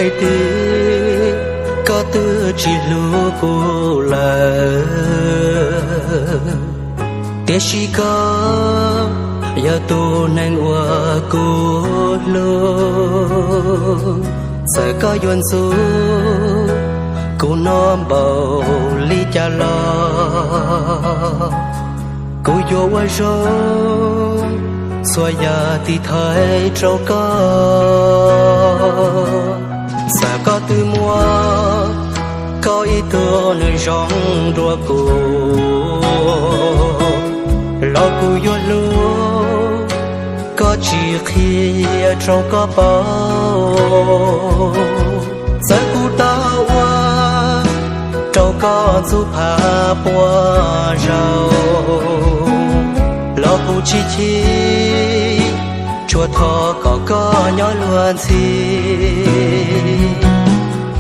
hay tí có tư chỉ lu cô là tiếc chỉ có giờ tu nên qua cô luôn sẽ có duyên số cô non bầu ly cha lo cô vô qua rồi xoay giờ thì thấy trâu có sẽ có từ mua có ý tưởng nơi rong đua cô lo cô vô luôn có chỉ khi trâu có bao sẽ cô đau qua trâu có giúp hạ qua rau lo cô chi chùa thọ có nhỏ luôn gì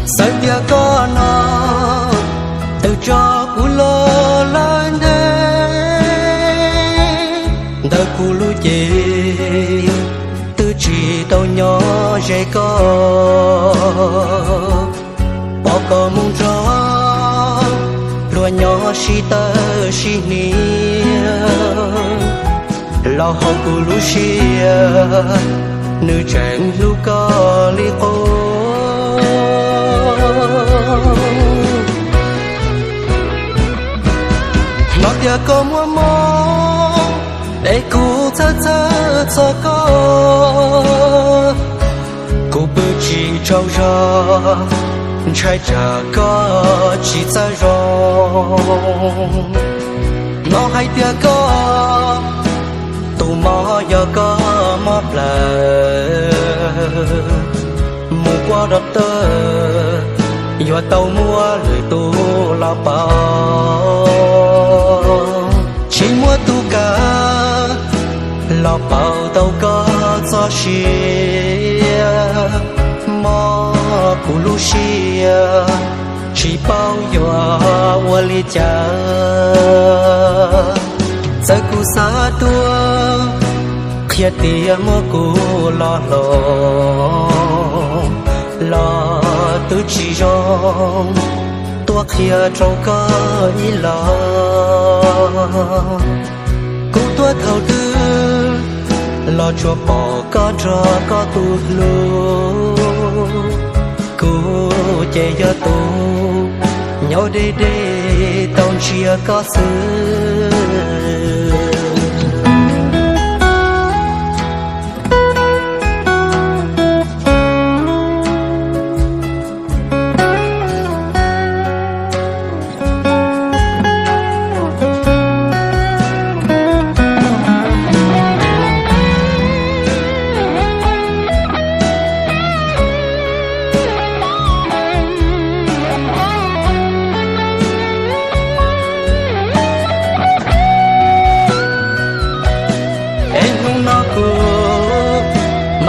sai bia có nó từ cho cô lo lên đây đời cô lu gì từ chỉ tao nhỏ dễ có bỏ có mong gió luôn nhỏ si tơ si nia lo hậu cô lu xia nữ chẳng lu có li ô nó tia có mua mong để cô thơ thơ cho cô bự chỉ trâu ra trái trả có chỉ ra rong nó hay tia có tụ mò giờ có móp lờ mua qua đất tơ giờ tàu mua lời tu lao bao chỉ mua tu cả lao bao tàu có gió xia mò cụ lu xia chỉ bao giờ qua ly cha giờ cô xa tua khi tia mua cô lo tự chỉ rong tua khi trâu có ý lo cô tua thầu tư lo cho bỏ có cho có tu lu cô chạy cho tu nhau đi đi tao chia có sự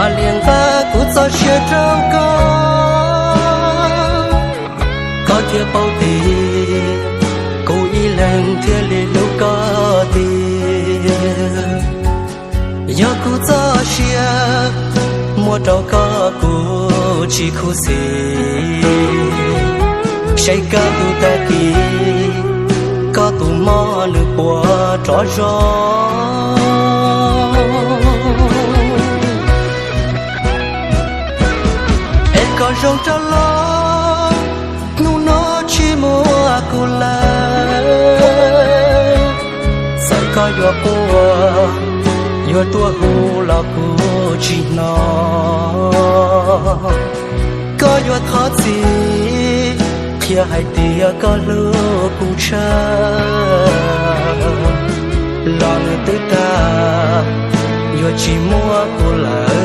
mà liền ta cũng cho chia trâu có chia bao tì cô ý lên thiên lý lúc có tì giờ cô cho chia mua trâu có cô chỉ khu xì say cả tu ta kỳ có tu mò nước bùa trò gió còn rong cho lo nu nó chỉ mua cô la sai có yo yo tua hu la cô chỉ nó có yo thọ gì khi hai tia có lứa cô cha lo nữa tới ta yo chỉ mua cô la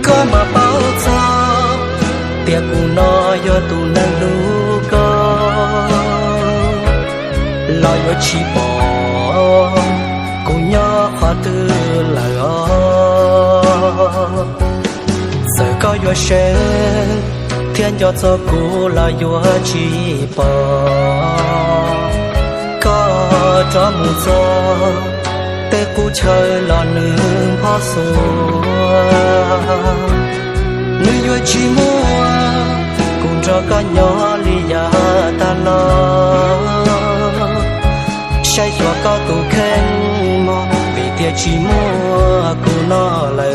có mà bao giờ tiệc của nó do tụ năng lu có lo yo chỉ bỏ cùng nhau họ tư là giờ có yo sen thiên do cho cô là yo chỉ bỏ có cho mù gió แต่กูเชยหล่อหนึ่งพอสัวนึกอยู่ชีมัวกูรอก็ย้อลิยาตาลอใช่ชัวก็กูแข็งมอปีเตียชีมัวกูนอเลย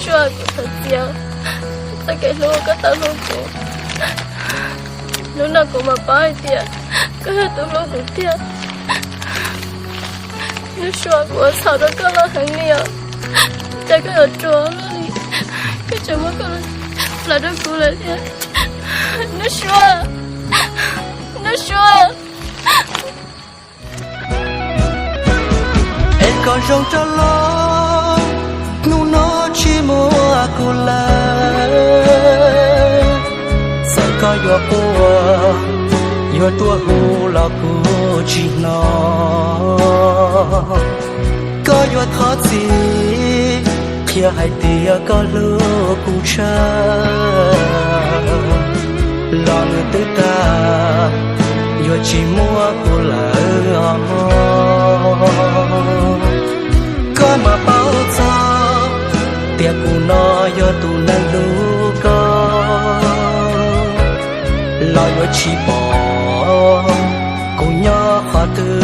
说给他讲，他给了我个大老公，lúc nào cũng mà bảo tiền, cứ hết tụi nó cũng tiền. Nếu xóa của sao đó có là hàng nhiều, chắc cái ở chỗ nó đi, cái chỗ mà có là đó cũng là tiền. Nếu xóa, em còn rong cho lo, nu nó chỉ mua cô là, sao có yo cô, yo tua cô là cô chỉ nó, có yo thoát gì, kia hai tia có lứa cô cha, lòng tự ta, yo chỉ mua cô là có mà bao giờ tiệc của nó do tụ năng lũ có lo yo chỉ bỏ cùng nhau khó tư